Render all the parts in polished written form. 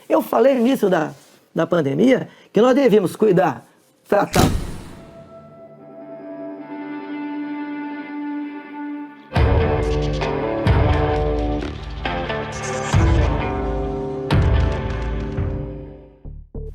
Eu falei no início da pandemia que nós devíamos cuidar, tratar.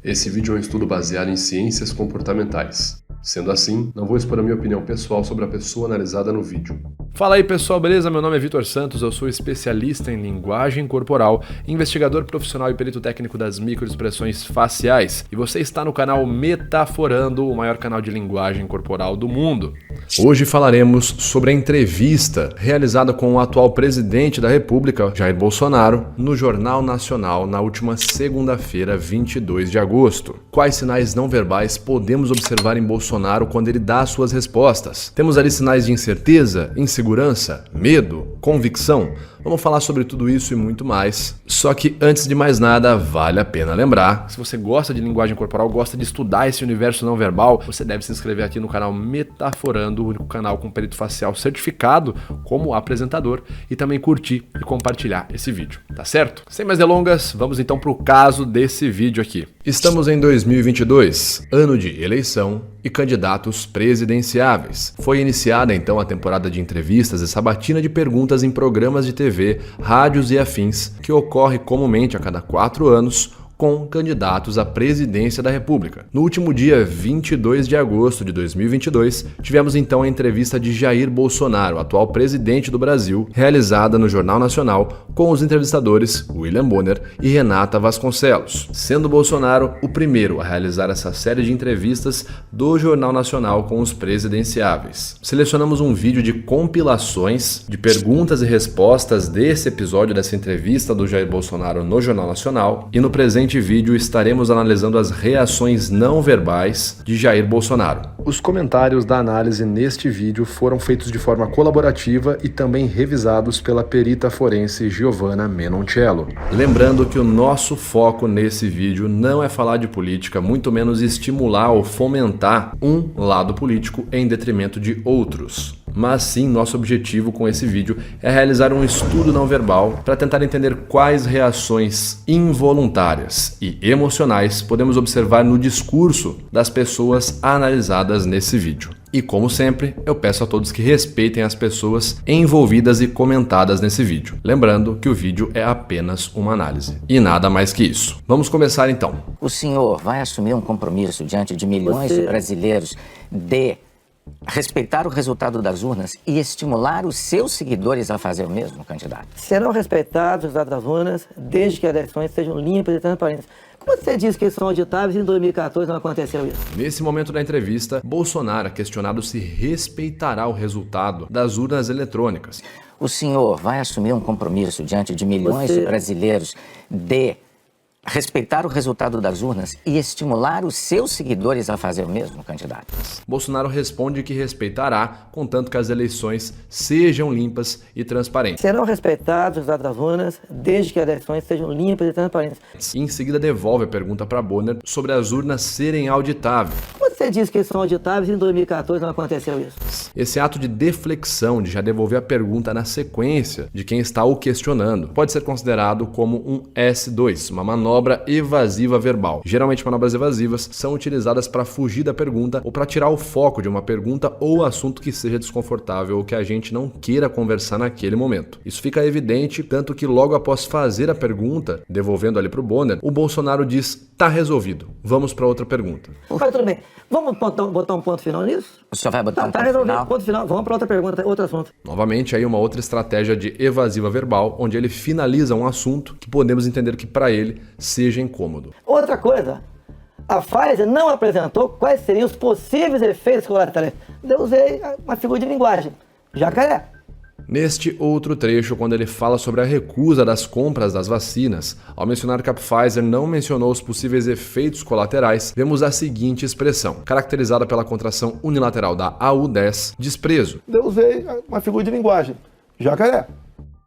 Esse vídeo é um estudo baseado em ciências comportamentais. Sendo assim, não vou expor a minha opinião pessoal sobre a pessoa analisada no vídeo. Fala aí pessoal, beleza? Meu nome é Vitor Santos, eu sou especialista em linguagem corporal, investigador profissional e perito técnico das microexpressões faciais, e você está no canal Metaforando, o maior canal de linguagem corporal do mundo. Hoje falaremos sobre a entrevista realizada com o atual presidente da República, Jair Bolsonaro, no Jornal Nacional na última segunda-feira, 22 de agosto. Quais sinais não verbais podemos observar em Bolsonaro quando ele dá suas respostas? Temos ali sinais de incerteza, insegurança, medo, convicção? Vamos falar sobre tudo isso e muito mais. Só que antes de mais nada, vale a pena lembrar, se você gosta de linguagem corporal, gosta de estudar esse universo não verbal, você deve se inscrever aqui no canal Metaforando, o único canal com perito facial certificado como apresentador, e também curtir e compartilhar esse vídeo, tá certo? Sem mais delongas, vamos então para o caso desse vídeo aqui. Estamos em 2022, ano de eleição e candidatos presidenciáveis. Foi iniciada então a temporada de entrevistas e sabatina de perguntas em programas de TV, rádios e afins, que ocorre comumente a cada 4 anos, com candidatos à presidência da República. No último dia 22 de agosto de 2022, tivemos então a entrevista de Jair Bolsonaro, atual presidente do Brasil, realizada no Jornal Nacional com os entrevistadores William Bonner e Renata Vasconcelos, sendo Bolsonaro o primeiro a realizar essa série de entrevistas do Jornal Nacional com os presidenciáveis. Selecionamos um vídeo de compilações de perguntas e respostas desse episódio dessa entrevista do Jair Bolsonaro no Jornal Nacional, e no presente vídeo estaremos analisando as reações não verbais de Jair Bolsonaro. Os comentários da análise neste vídeo foram feitos de forma colaborativa e também revisados pela perita forense Giovanna Menoncello. Lembrando que o nosso foco nesse vídeo não é falar de política, muito menos estimular ou fomentar um lado político em detrimento de outros. Mas sim, nosso objetivo com esse vídeo é realizar um estudo não verbal para tentar entender quais reações involuntárias e emocionais podemos observar no discurso das pessoas analisadas nesse vídeo. E como sempre, eu peço a todos que respeitem as pessoas envolvidas e comentadas nesse vídeo. Lembrando que o vídeo é apenas uma análise e nada mais que isso. Vamos começar então. O senhor vai assumir um compromisso diante de milhões de brasileiros de respeitar o resultado das urnas e estimular os seus seguidores a fazer o mesmo, candidato? Serão respeitados os dados das urnas desde que as eleições sejam limpas e transparentes. Como você disse que eles são auditáveis e em 2014 não aconteceu isso? Nesse momento da entrevista, Bolsonaro é questionado se respeitará o resultado das urnas eletrônicas. O senhor vai assumir um compromisso diante de milhões de brasileiros de respeitar o resultado das urnas e estimular os seus seguidores a fazer o mesmo, candidato? Bolsonaro responde que respeitará, contanto que as eleições sejam limpas e transparentes. Serão respeitados os dados das urnas desde que as eleições sejam limpas e transparentes. E em seguida devolve a pergunta para Bonner sobre as urnas serem auditáveis. Você disse que eles são auditáveis e em 2014 não aconteceu isso? Esse ato de deflexão, de já devolver a pergunta na sequência de quem está o questionando, pode ser considerado como um S2, uma manobra evasiva verbal. Geralmente, manobras evasivas são utilizadas para fugir da pergunta ou para tirar o foco de uma pergunta ou assunto que seja desconfortável ou que a gente não queira conversar naquele momento. Isso fica evidente, tanto que logo após fazer a pergunta, devolvendo ali para o Bonner, o Bolsonaro diz: tá resolvido, vamos para outra pergunta. Mas tudo bem, vamos botar um ponto final nisso? O senhor vai botar um Tá ponto resolvido, final? ponto final, vamos para outra pergunta, outro assunto. Novamente, aí uma outra estratégia de evasiva verbal, onde ele finaliza um assunto que podemos entender que para ele seja incômodo. Outra coisa, a Pfizer não apresentou quais seriam os possíveis efeitos colaterais. Eu usei uma figura de linguagem, jacaré. Neste outro trecho, quando ele fala sobre a recusa das compras das vacinas, ao mencionar que a Pfizer não mencionou os possíveis efeitos colaterais, vemos a seguinte expressão, caracterizada pela contração unilateral da AU10, desprezo. Eu usei uma figura de linguagem, jacaré.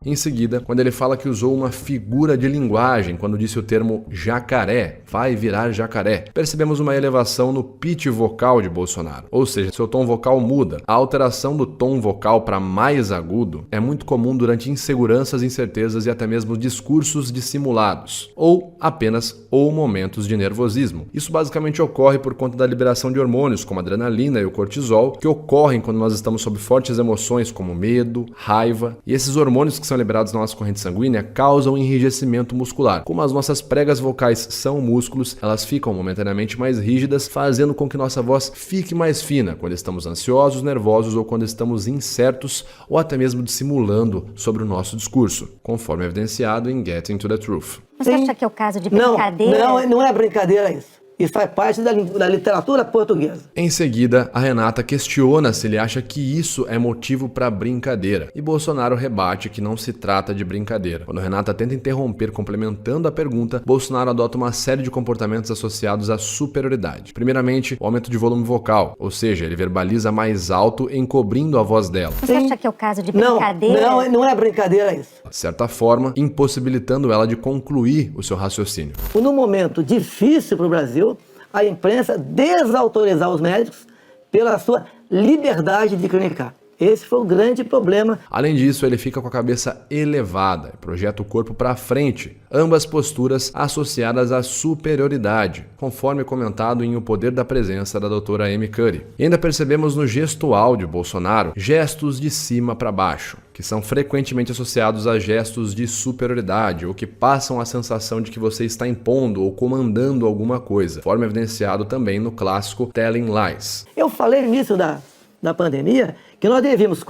Em seguida, quando ele fala que usou uma figura de linguagem quando disse o termo jacaré, vai virar jacaré, percebemos uma elevação no pitch vocal de Bolsonaro. Ou seja, seu tom vocal muda. A alteração do tom vocal para mais agudo é muito comum durante inseguranças, incertezas e até mesmo discursos dissimulados, ou apenas momentos de nervosismo. Isso basicamente ocorre por conta da liberação de hormônios como a adrenalina e o cortisol, que ocorrem quando nós estamos sob fortes emoções como medo, raiva, e esses hormônios que são liberados na nossa corrente sanguínea causam enrijecimento muscular. Como as nossas pregas vocais são músculos, elas ficam momentaneamente mais rígidas, fazendo com que nossa voz fique mais fina quando estamos ansiosos, nervosos ou quando estamos incertos ou até mesmo dissimulando sobre o nosso discurso, conforme evidenciado em Getting to the Truth. Você acha que é o caso de brincadeira? Não é brincadeira isso. Isso faz parte da literatura portuguesa. Em seguida, a Renata questiona se ele acha que isso é motivo para brincadeira. E Bolsonaro rebate que não se trata de brincadeira. Quando Renata tenta interromper complementando a pergunta, Bolsonaro adota uma série de comportamentos associados à superioridade. Primeiramente, o aumento de volume vocal, ou seja, ele verbaliza mais alto, encobrindo a voz dela. Você acha que é o caso de brincadeira? Não é brincadeira isso. De certa forma, impossibilitando ela de concluir o seu raciocínio. Num momento difícil para o Brasil, a imprensa desautorizar os médicos pela sua liberdade de clinicar. Esse foi o grande problema. Além disso, ele fica com a cabeça elevada e projeta o corpo para frente, ambas posturas associadas à superioridade, conforme comentado em O Poder da Presença da doutora Amy Cuddy. E ainda percebemos no gestual de Bolsonaro gestos de cima para baixo, que são frequentemente associados a gestos de superioridade ou que passam a sensação de que você está impondo ou comandando alguma coisa, conforme evidenciado também no clássico Telling Lies. Eu falei no início da pandemia que nós devíamos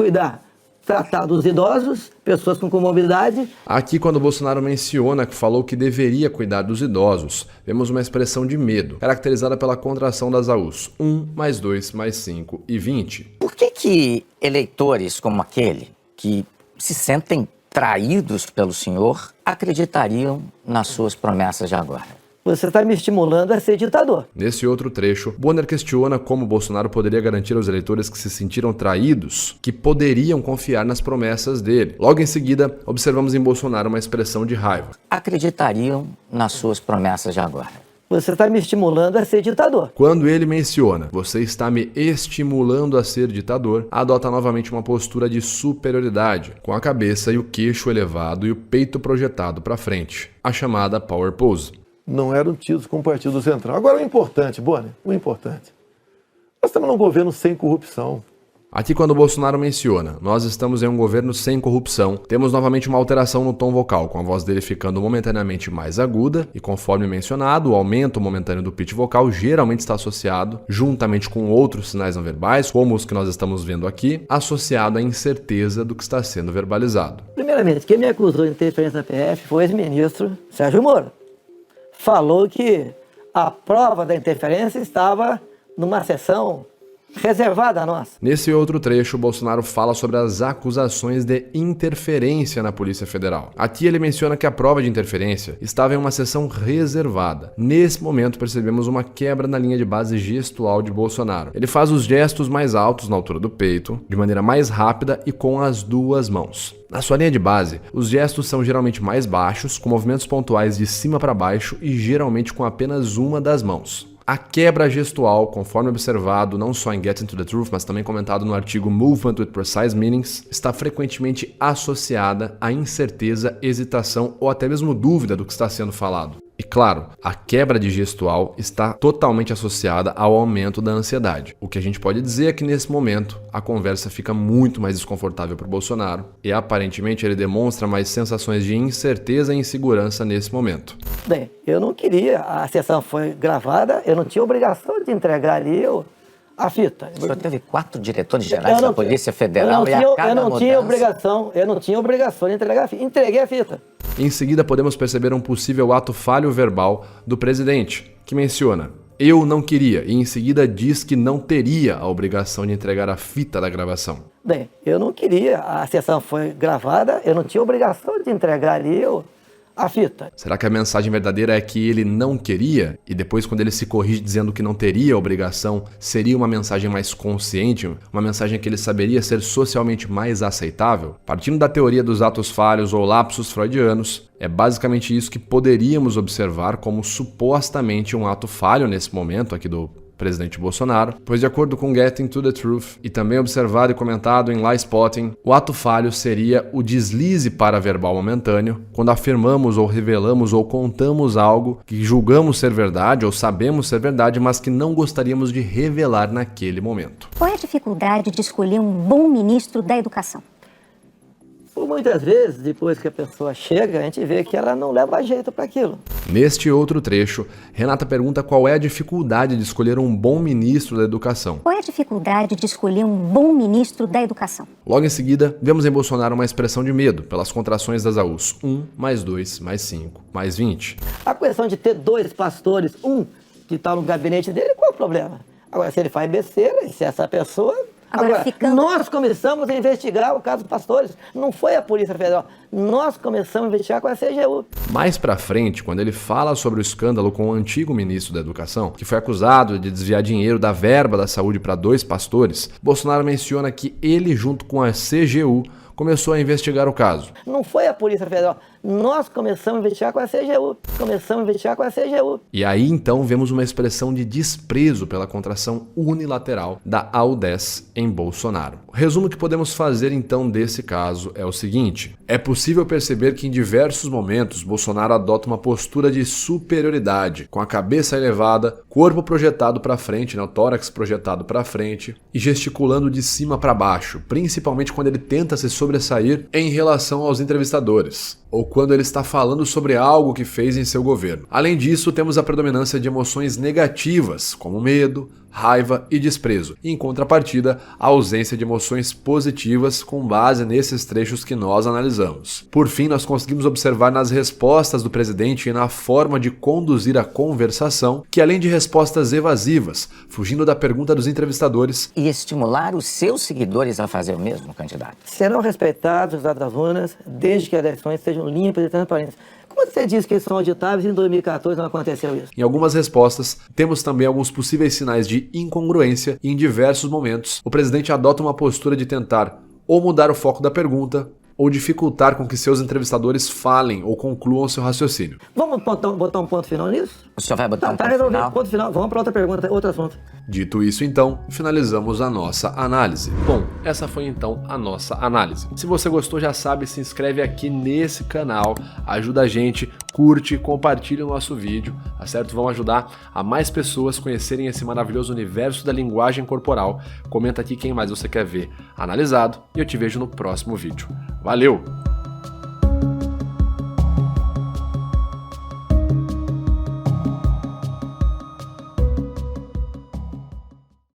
tratar dos idosos, pessoas com comorbidade. Aqui, quando Bolsonaro menciona que falou que deveria cuidar dos idosos, vemos uma expressão de medo, caracterizada pela contração das AUs. 1 mais 2 mais 5 e 20. Por que eleitores como aquele, que se sentem traídos pelo senhor, acreditariam nas suas promessas de agora? Você está me estimulando a ser ditador. Nesse outro trecho, Bonner questiona como Bolsonaro poderia garantir aos eleitores que se sentiram traídos que poderiam confiar nas promessas dele. Logo em seguida, observamos em Bolsonaro uma expressão de raiva. Acreditariam nas suas promessas de agora? Você está me estimulando a ser ditador. Quando ele menciona, você está me estimulando a ser ditador, adota novamente uma postura de superioridade, com a cabeça e o queixo elevado e o peito projetado para frente, a chamada power pose. Não eram tidos como partido central. Agora o importante, Bonner, nós estamos num governo sem corrupção. Aqui quando Bolsonaro menciona, nós estamos em um governo sem corrupção, temos novamente uma alteração no tom vocal, com a voz dele ficando momentaneamente mais aguda, e conforme mencionado, o aumento momentâneo do pitch vocal geralmente está associado, juntamente com outros sinais não verbais, como os que nós estamos vendo aqui, associado à incerteza do que está sendo verbalizado. Primeiramente, quem me acusou de interferência na PF foi o ex-ministro Sérgio Moro. Falou que a prova da interferência estava numa sessão reservada a nós. Nesse outro trecho, Bolsonaro fala sobre as acusações de interferência na Polícia Federal. Aqui ele menciona que a prova de interferência estava em uma sessão reservada. Nesse momento, percebemos uma quebra na linha de base gestual de Bolsonaro. Ele faz os gestos mais altos na altura do peito, de maneira mais rápida e com as duas mãos. Na sua linha de base, os gestos são geralmente mais baixos, com movimentos pontuais de cima para baixo e geralmente com apenas uma das mãos. A quebra gestual, conforme observado não só em Getting to the Truth, mas também comentado no artigo Movement with Precise Meanings, está frequentemente associada à incerteza, hesitação ou até mesmo dúvida do que está sendo falado. E claro, a quebra de gestual está totalmente associada ao aumento da ansiedade. O que a gente pode dizer é que nesse momento a conversa fica muito mais desconfortável para o Bolsonaro e aparentemente ele demonstra mais sensações de incerteza e insegurança nesse momento. Bem, eu não queria, a sessão foi gravada, eu não tinha obrigação de entregar ali a fita. O senhor teve 4 diretores gerais da Polícia Federal e a cada eu não tinha mudança... obrigação de entregar a fita. Entreguei a fita. Em seguida, podemos perceber um possível ato falho verbal do presidente, que menciona: eu não queria, e em seguida diz que não teria a obrigação de entregar a fita da gravação. Bem, eu não queria, a sessão foi gravada, eu não tinha obrigação de entregar ali a fita. Será que a mensagem verdadeira é que ele não queria e depois quando ele se corrige dizendo que não teria obrigação, seria uma mensagem mais consciente, uma mensagem que ele saberia ser socialmente mais aceitável? Partindo da teoria dos atos falhos ou lapsos freudianos, é basicamente isso que poderíamos observar como supostamente um ato falho nesse momento aqui do presidente Bolsonaro, pois de acordo com Getting to the Truth e também observado e comentado em Lie Spotting, o ato falho seria o deslize paraverbal momentâneo, quando afirmamos ou revelamos ou contamos algo que julgamos ser verdade ou sabemos ser verdade, mas que não gostaríamos de revelar naquele momento. Qual é a dificuldade de escolher um bom ministro da educação? Por muitas vezes, depois que a pessoa chega, a gente vê que ela não leva jeito para aquilo. Neste outro trecho, Renata pergunta qual é a dificuldade de escolher um bom ministro da educação. Qual é a dificuldade de escolher um bom ministro da educação? Logo em seguida, vemos em Bolsonaro uma expressão de medo pelas contrações das AUs. 1 mais 2 mais 5 mais 20. A questão de ter 2 pastores, um que está no gabinete dele, qual é o problema? Agora, se ele faz besteira, e se essa pessoa... Agora, nós começamos a investigar o caso dos pastores, não foi a Polícia Federal, nós começamos a investigar com a CGU. Mais pra frente, quando ele fala sobre o escândalo com o antigo ministro da Educação, que foi acusado de desviar dinheiro da verba da saúde para 2 pastores, Bolsonaro menciona que ele, junto com a CGU, começou a investigar o caso. Não foi a Polícia Federal, nós começamos a investigar com a CGU. E aí então vemos uma expressão de desprezo pela contração unilateral da AU10 em Bolsonaro. O resumo que podemos fazer então desse caso é o seguinte: é possível perceber que em diversos momentos Bolsonaro adota uma postura de superioridade, com a cabeça elevada, corpo projetado para frente, o tórax projetado para frente e gesticulando de cima para baixo, principalmente quando ele tenta se sobressair em relação aos entrevistadores, ou quando ele está falando sobre algo que fez em seu governo. Além disso, temos a predominância de emoções negativas, como medo, raiva e desprezo, e em contrapartida, a ausência de emoções positivas com base nesses trechos que nós analisamos. Por fim, nós conseguimos observar nas respostas do presidente e na forma de conduzir a conversação que, além de respostas evasivas, fugindo da pergunta dos entrevistadores, e estimular os seus seguidores a fazer o mesmo, candidato. Serão respeitados os dados das urnas, desde que as eleições sejam limpas e transparentes. Como você disse que eles são auditáveis e em 2014 não aconteceu isso? Em algumas respostas, temos também alguns possíveis sinais de incongruência e em diversos momentos, o presidente adota uma postura de tentar ou mudar o foco da pergunta ou dificultar com que seus entrevistadores falem ou concluam seu raciocínio. Vamos botar um ponto final nisso? O senhor vai botar um ponto final? Vamos para outra pergunta, outro assunto. Dito isso, então, finalizamos a nossa análise. Bom, essa foi então a nossa análise. Se você gostou, já sabe, se inscreve aqui nesse canal, ajuda a gente, curte, compartilha o nosso vídeo, tá certo? Vamos ajudar a mais pessoas conhecerem esse maravilhoso universo da linguagem corporal. Comenta aqui quem mais você quer ver analisado e eu te vejo no próximo vídeo. Valeu!